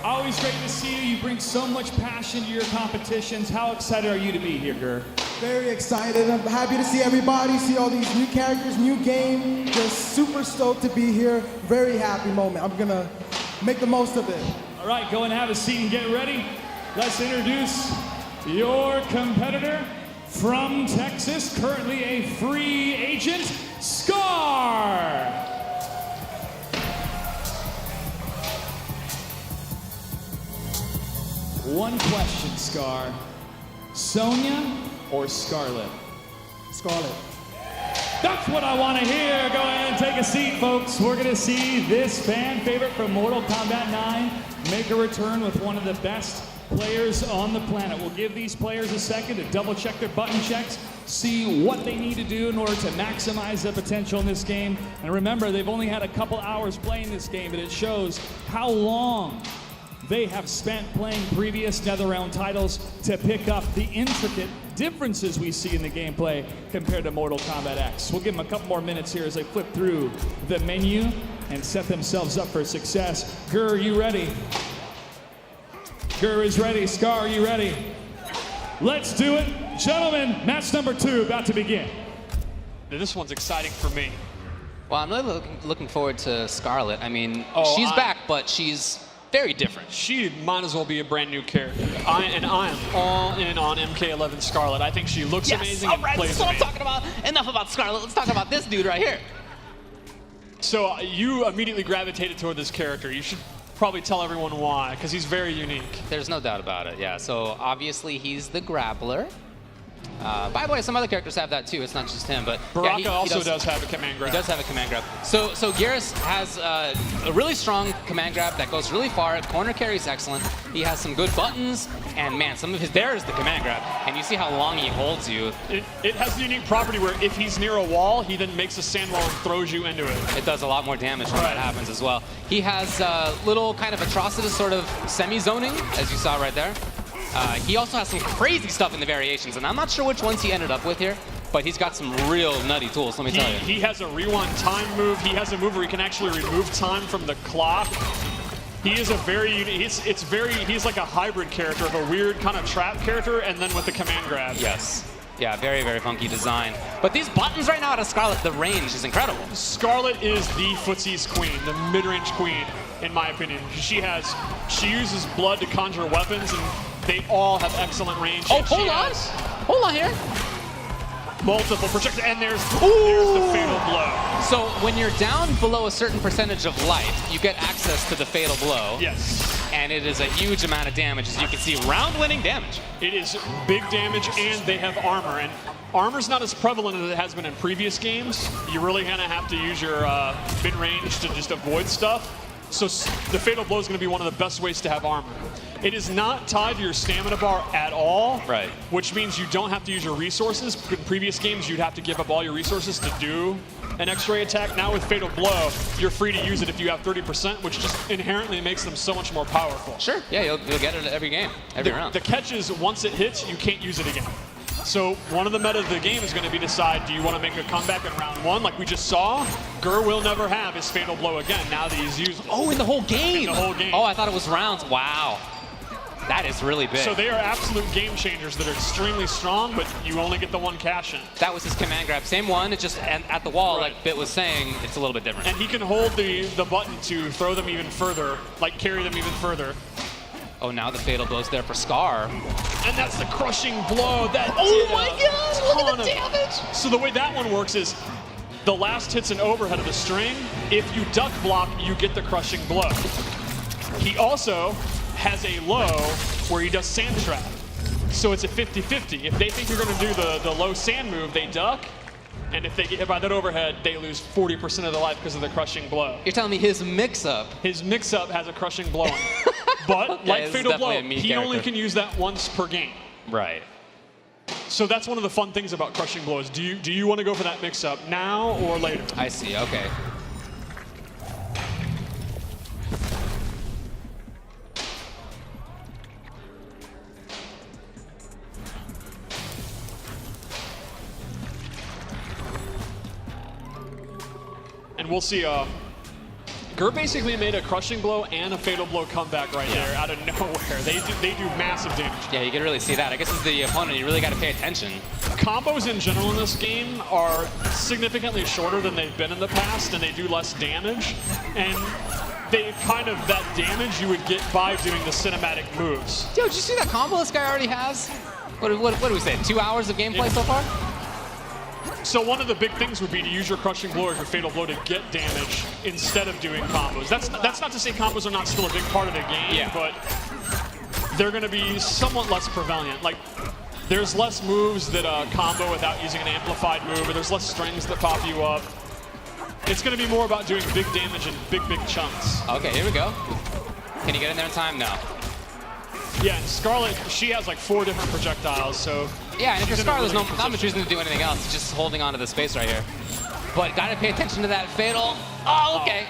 Always great to see you. You bring so much passion to your competitions. How excited are you to be here, Gur? Very excited. I'm happy to see everybody, see all these new characters, new game. Just super stoked to be here. Very happy moment. I'm gonna make the most of it. All right, go and have a seat and get ready. Let's introduce your competitor from Texas, currently a free agent, Scar. One question, Scar. Sonya or Scarlet? Scarlet. That's what I want to hear. Go ahead and take a seat, folks. We're going to see this fan favorite from Mortal Kombat 9 make a return with one of the best players on the planet. We'll give these players a second to double check their button checks, see what they need to do in order to maximize their potential in this game. And remember, they've only had a couple hours playing this game, but it shows how long they have spent playing previous NetherRealm titles to pick up the intricate differences we see in the gameplay compared to Mortal Kombat X. We'll give them a couple more minutes here as they flip through the menu and set themselves up for success. Gur, are you ready? Gur is ready. Scar, are you ready? Let's do it. Gentlemen, match number 2 about to begin. This one's exciting for me. Well, I'm really looking forward to Scarlet. I mean, she's back, but she's very different. She might as well be a brand new character. I am all in on MK11 Scarlet. I think she looks amazing and plays that's what I'm talking about. Enough about Scarlet. Let's talk about this dude right here. So you immediately gravitated toward this character. You should probably tell everyone why, because he's very unique. There's no doubt about it, yeah. So obviously he's the grappler. By the way, some other characters have that too. It's not just him, but Baraka yeah, also does have a command grab. He does have a command grab. So Garrus has a really strong command grab that goes really far. Corner carry is excellent. He has some good buttons, and man, some of his there is the command grab, and you see how long he holds you. It has the unique property where if he's near a wall, he then makes a sand wall and throws you into it. It does a lot more damage when that happens as well. He has little kind of atrocitus sort of semi-zoning, as you saw right there. He also has some crazy stuff in the variations, and I'm not sure which ones he ended up with here, but he's got some real nutty tools, let me tell you. He has a rewind time move. He has a move where he can actually remove time from the clock. He is a very unique, he's like a hybrid character of a weird kind of trap character, and then with the command grab. Yes. Yeah, very, very funky design. But these buttons right now out of Scarlet, the range is incredible. Scarlet is the footsie's queen, the mid-range queen, in my opinion. She uses blood to conjure weapons, and they all have excellent range. Oh, hold on here. Multiple projectiles, and there's the fatal blow. So when you're down below a certain percentage of life, you get access to the fatal blow. Yes. And it is a huge amount of damage, as you can see, round-winning damage. It is big damage, and they have armor. And armor's not as prevalent as it has been in previous games. You're really gonna have to use your mid-range to just avoid stuff. So the fatal blow is gonna be one of the best ways to have armor. It is not tied to your stamina bar at all, right? Which means you don't have to use your resources. In previous games, you'd have to give up all your resources to do an X-ray attack. Now with Fatal Blow, you're free to use it if you have 30%, which just inherently makes them so much more powerful. Sure, yeah, you'll get it every game, every round. The catch is, once it hits, you can't use it again. So one of the meta of the game is going to be decide, do you want to make a comeback in round 1, like we just saw? Gur will never have his Fatal Blow again, now that he's used. Oh, in the whole game? In the whole game. Oh, I thought it was rounds, wow. That is really big. So they are absolute game changers that are extremely strong, but you only get the one cash in. That was his command grab. Same one, it's just at the wall, like Bit was saying, it's a little bit different. And he can hold the button to throw them even further, like carry them even further. Oh, now the fatal blow's there for Scar. And that's the crushing blow. That my gosh, look at the damage! So the way that one works is the last hit's an overhead of the string. If you duck block, you get the crushing blow. He also has a low where he does sand trap. So it's a 50-50. If they think you're going to do the low sand move, they duck. And if they get hit by that overhead, they lose 40% of their life because of the crushing blow. You're telling me his mix-up? His mix-up has a crushing blow in it. But okay, like Fatal Blow, he only can use that once per game. Right. So that's one of the fun things about crushing blows. Do you want to go for that mix-up now or later? I see, okay. And we'll see Gur basically made a crushing blow and a fatal blow comeback right there out of nowhere. They do massive damage. Yeah, you can really see that. I guess as the opponent, you really got to pay attention. Combos in general in this game are significantly shorter than they've been in the past, and they do less damage. And they kind of, that damage you would get by doing the cinematic moves. Yo, did you see that combo this guy already has? What do we say, 2 hours of gameplay so far? So one of the big things would be to use your crushing blow or your fatal blow to get damage instead of doing combos. That's not to say combos are not still a big part of the game, but they're going to be somewhat less prevalent. Like, there's less moves that combo without using an amplified move, or there's less strings that pop you up. It's going to be more about doing big damage in big chunks. Okay, here we go. Can you get in there in time? No. Yeah, and Scarlet, she has like 4 different projectiles, so... Yeah, and if you're Scarlet, really there's not much reason to do anything else. It's just holding on to the space right here. But gotta pay attention to that fatal. Oh, okay.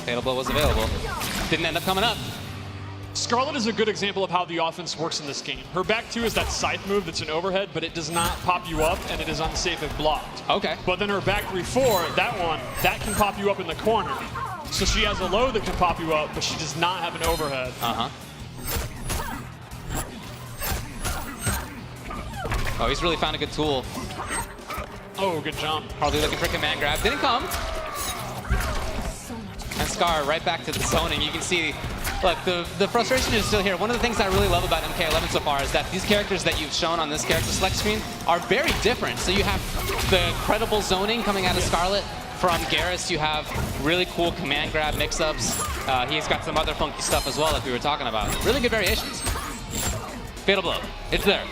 Fatal blow was available. Didn't end up coming up. Scarlet is a good example of how the offense works in this game. Her back 2 is that scythe move that's an overhead, but it does not pop you up, and it is unsafe if blocked. Okay. But then her back 3-4, that can pop you up in the corner. So she has a low that can pop you up, but she does not have an overhead. Uh-huh. Oh, he's really found a good tool. Oh, good jump. Hardly looking for command grab. Didn't come. And Scar right back to the zoning. You can see, look, the frustration is still here. One of the things I really love about MK11 so far is that these characters that you've shown on this character select screen are very different. So you have the credible zoning coming out of Scarlet. From Garrus, you have really cool command grab mix-ups. He's got some other funky stuff as well, like we were talking about. Really good variations. Fatal blow. It's there.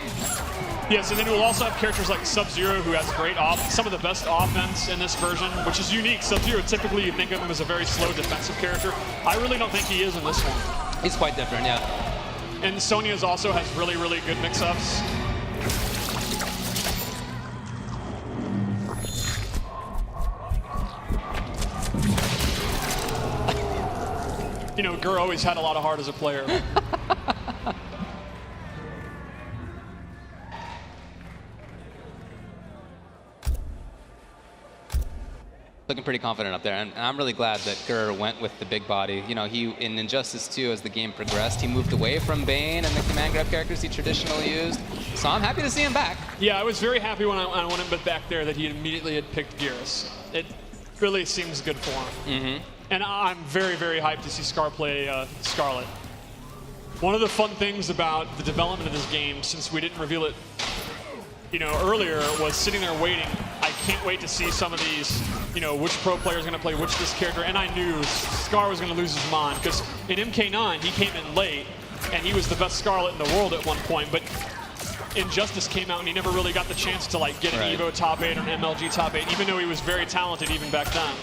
Yes, and then we'll also have characters like Sub-Zero, who has some of the best offense in this version, which is unique. Sub-Zero, typically you think of him as a very slow defensive character. I really don't think he is in this one. He's quite different, yeah. And Sonya's also has really, really good mix-ups. You know, Gur always had a lot of heart as a player. Looking pretty confident up there, and I'm really glad that Gur went with the big body. You know, he in Injustice 2, as the game progressed, he moved away from Bane and the command grab characters he traditionally used. So I'm happy to see him back. Yeah, I was very happy when I went him back there that he immediately had picked Garrus. It really seems good for him. Mm-hmm. And I'm very, very hyped to see Scar play Scarlet. One of the fun things about the development of this game, since we didn't reveal it, you know, earlier, was sitting there waiting. I can't wait to see some of these, you know, which pro player is going to play which this character. And I knew Scar was going to lose his mind, because in MK9 he came in late, and he was the best Scarlet in the world at one point. But Injustice came out, and he never really got the chance to like get an Evo top 8 or an MLG top 8, even though he was very talented even back then.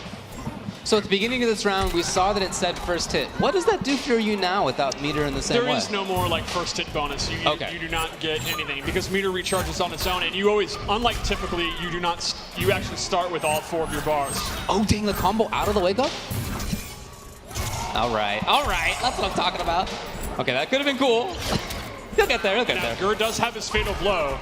So at the beginning of this round, we saw that it said first hit. What does that do for you now without meter in the same way? There is no more like first hit bonus. You do not get anything because meter recharges on its own, and you always, unlike typically, you actually start with all 4 of your bars. Oh dang, the combo out of the wake up? All right, that's what I'm talking about. Okay, that could have been cool. He'll get there, Now, Gur does have his fatal blow.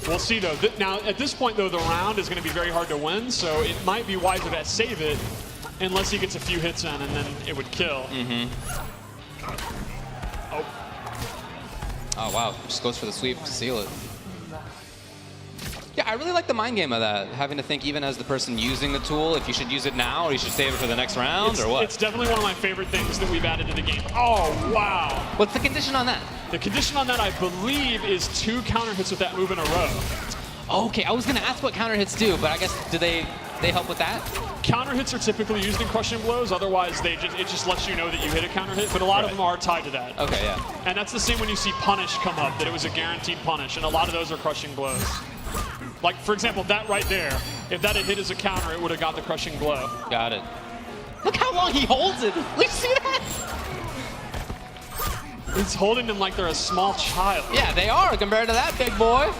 We'll see, though. Now, at this point, though, the round is going to be very hard to win, so it might be wiser to save it unless he gets a few hits in, and then it would kill. Mm-hmm. Oh, wow. Just goes for the sweep to seal it. Yeah, I really like the mind game of that, having to think even as the person using the tool if you should use it now or you should save it for the next round or what. It's definitely one of my favorite things that we've added to the game. Oh, wow. What's the condition on that? The condition on that, I believe, is 2 counter hits with that move in a row. Okay, I was going to ask what counter hits do, but I guess do they help with that? Counter hits are typically used in crushing blows. Otherwise, it just lets you know that you hit a counter hit. But a lot of them are tied to that. Okay, yeah. And that's the same when you see punish come up, that it was a guaranteed punish. And a lot of those are crushing blows. Like, for example, that right there, if that had hit as a counter, it would have got the crushing blow. Got it. Look how long he holds it. Look, you see that? He's holding them like they're a small child. Yeah, they are compared to that big boy.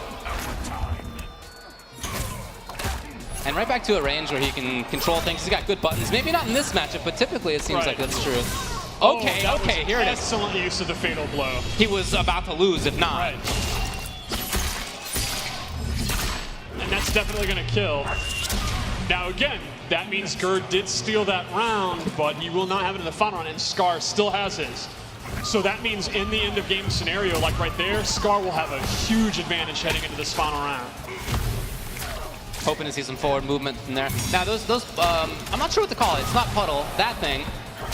And right back to a range where he can control things. He's got good buttons. Maybe not in this matchup, but typically it seems like that's true. Okay, okay, here it is. Excellent use of the fatal blow. He was about to lose if not. Right. And that's definitely going to kill. Now again, That means Gerd did steal that round, but he will not have it in the final round, and Scar still has his. So that means in the end of game scenario, like right there, Scar will have a huge advantage heading into this final round. Hoping to see some forward movement from there. Now those I'm not sure what to call it. It's not puddle, that thing.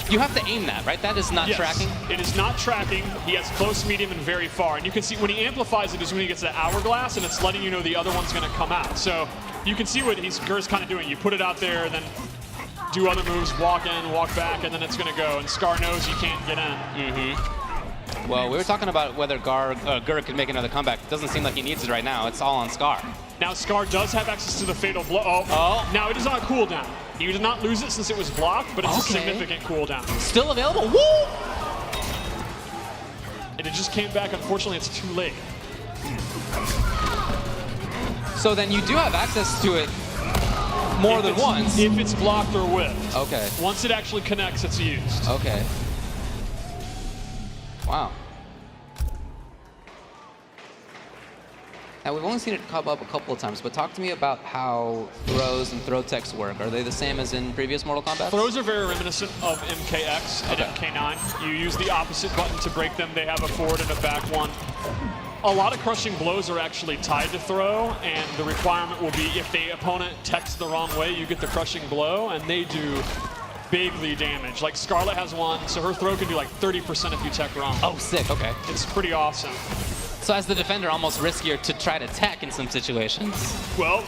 You have to aim that, right? That is not tracking? It is not tracking. He has close, medium, and very far. And you can see when he amplifies it is when he gets that hourglass, and it's letting you know the other one's going to come out. So you can see what Gerd's kind of doing. You put it out there, and then do other moves, walk in, walk back, and then it's going to go. And Scar knows you can't get in. Well, we were talking about whether Gerd could make another comeback. It doesn't seem like he needs it right now. It's all on Scar. Now Scar does have access to the fatal blow. Now it is on a cooldown. He did not lose it since it was blocked, but it's a significant cooldown. Still available? Woo! And it just came back. Unfortunately, it's too late. So then you do have access to it more than once. If it's blocked or whipped. Okay. Once it actually connects, it's used. Okay. Wow. Now, we've only seen it come up a couple of times, but talk to me about how throws and throw techs work. Are they the same as in previous Mortal Kombat? Throws are very reminiscent of MKX and MK9. You use the opposite button to break them. They have a forward and a back one. A lot of crushing blows are actually tied to throw, and the requirement will be if the opponent techs the wrong way, you get the crushing blow, and they do bigly damage. Like Scarlet has one, so her throw can do like 30% if you tech wrong. Oh, sick, okay. It's pretty awesome. So as the defender, almost riskier to try to tech in some situations. Well,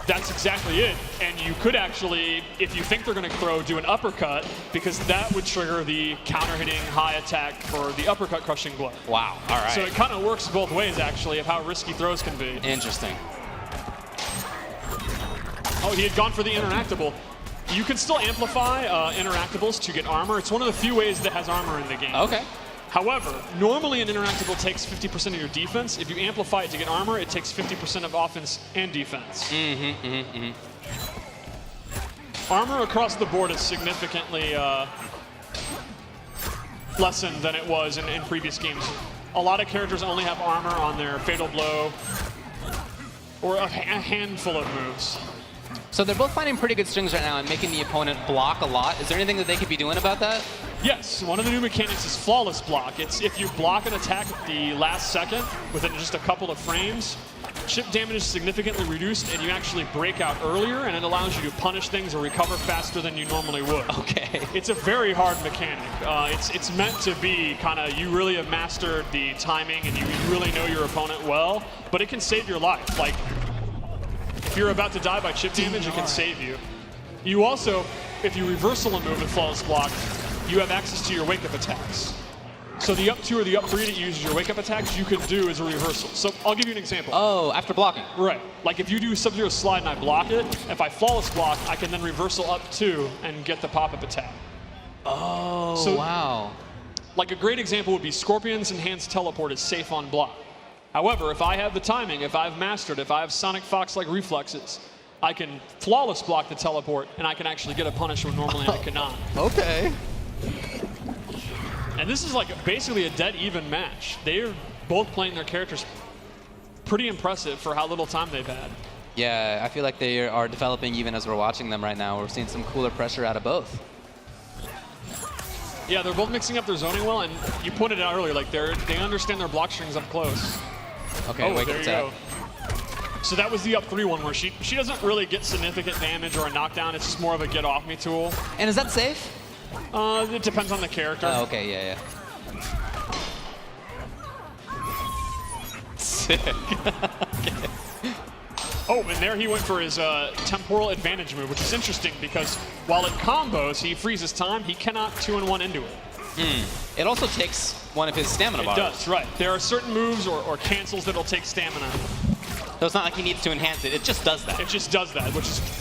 that's exactly it. And you could actually, if you think they're going to throw, do an uppercut, because that would trigger the counter-hitting high attack for the uppercut crushing blow. Wow, all right. So it kind of works both ways, actually, of how risky throws can be. Interesting. Oh, he had gone for the interactable. You can still amplify interactables to get armor. It's one of the few ways that has armor in the game. Okay. However, normally an interactable takes 50% of your defense. If you amplify it to get armor, it takes 50% of offense and defense. Armor across the board is significantly lessened than it was in previous games. A lot of characters only have armor on their fatal blow or a handful of moves. So they're both finding pretty good strings right now and making the opponent block a lot. Is there anything that they could be doing about that? Yes, one of the new mechanics is flawless block. It's if you block an attack at the last second within just a couple of frames, chip damage is significantly reduced and you actually break out earlier, and it allows you to punish things or recover faster than you normally would. Okay. It's a very hard mechanic. It's meant to be kind of, you really have mastered the timing and you really know your opponent well, but it can save your life. Like, if you're about to die by chip damage, it can save you. You also, if you reversal a move with flawless block, you have access to your wake-up attacks. So the up 2 or the up 3 that uses your wake-up attacks, you can do as a reversal. So I'll give you an example. Oh, after blocking. Right. Like if you do Sub-Zero slide and I block it, if I flawless block, I can then reversal up 2 and get the pop-up attack. Oh, so, wow. Like a great example would be Scorpion's Enhanced Teleport is safe on block. However, if I have the timing, if I've mastered, if I have Sonic Fox-like reflexes, I can flawless block the teleport, and I can actually get a punish when normally I cannot. Okay. And this is like basically a dead even match. They're both playing their characters pretty impressive for how little time they've had. Yeah, I feel like they are developing even as we're watching them right now. We're seeing some cooler pressure out of both. Yeah, they're both mixing up their zoning well, and you pointed out earlier, like they understand their block strings up close. Okay, wake there up you tap. go. So that was the up 3 one where she doesn't really get significant damage or a knockdown. It's just more of a get off me tool. And is that safe? It depends on the character. Oh, okay, yeah. Sick. Okay. Oh, and there he went for his temporal advantage move, which is interesting because while it combos, he freezes time, he cannot 2-in-1 into it. It also takes one of his stamina bars. It does, right. There are certain moves or cancels that'll take stamina. So it's not like he needs to enhance it, it just does that. It just does that,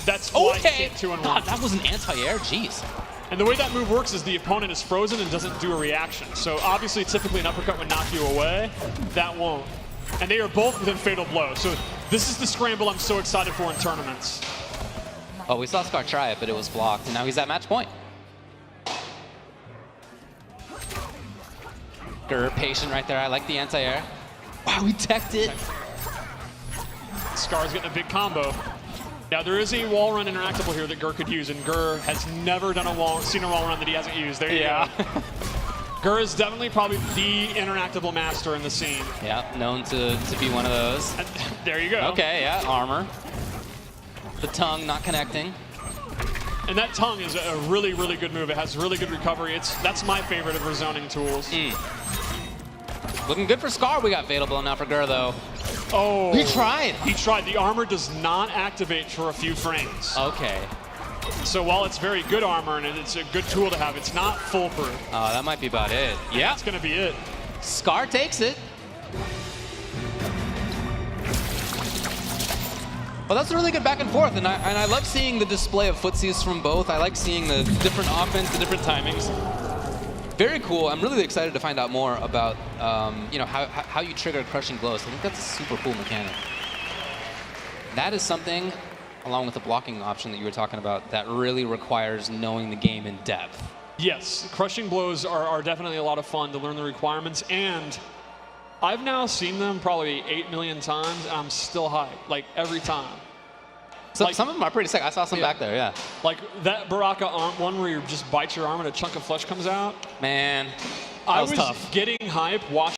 that's why he can't 2-in-1. God, that was an anti-air, jeez. And the way that move works is the opponent is frozen and doesn't do a reaction. So obviously, typically an uppercut would knock you away. That won't. And they are both within fatal blow. So this is the scramble I'm so excited for in tournaments. Oh, we saw Scar try it, but it was blocked, and now he's at match point. Grr, patient right there. I like the anti-air. Wow, he teched it. Scar's getting a big combo. Now there is a wall run interactable here that Gur could use, and Gur has never seen a wall run that he hasn't used. There you go. Gur is definitely probably the interactable master in the scene. Yeah, known to be one of those. There you go. Okay, yeah, armor. The tongue not connecting. And that tongue is a really, really good move. It has really good recovery. That's my favorite of her zoning tools. Looking good for Scar. We got Fatal Blow now for Gur, though. Oh. He tried. He tried. The armor does not activate for a few frames. Okay. So while it's very good armor and it's a good tool to have, it's not foolproof. Oh, that might be about it. Yeah. That's going to be it. Scar takes it. Well, that's a really good back and forth, and I love seeing the display of footsies from both. I like seeing the different offense, the different timings. Very cool. I'm really excited to find out more about you know, how you trigger crushing blows. I think that's a super cool mechanic. That is something, along with the blocking option that you were talking about, that really requires knowing the game in depth. Yes, crushing blows are definitely a lot of fun to learn the requirements, and I've now seen them probably 8 million times, and I'm still hyped, like every time. So, like, some of them are pretty sick. I saw some back there, yeah. Like that Baraka arm one where you just bite your arm and a chunk of flesh comes out. Man, that I was was tough. getting hype watching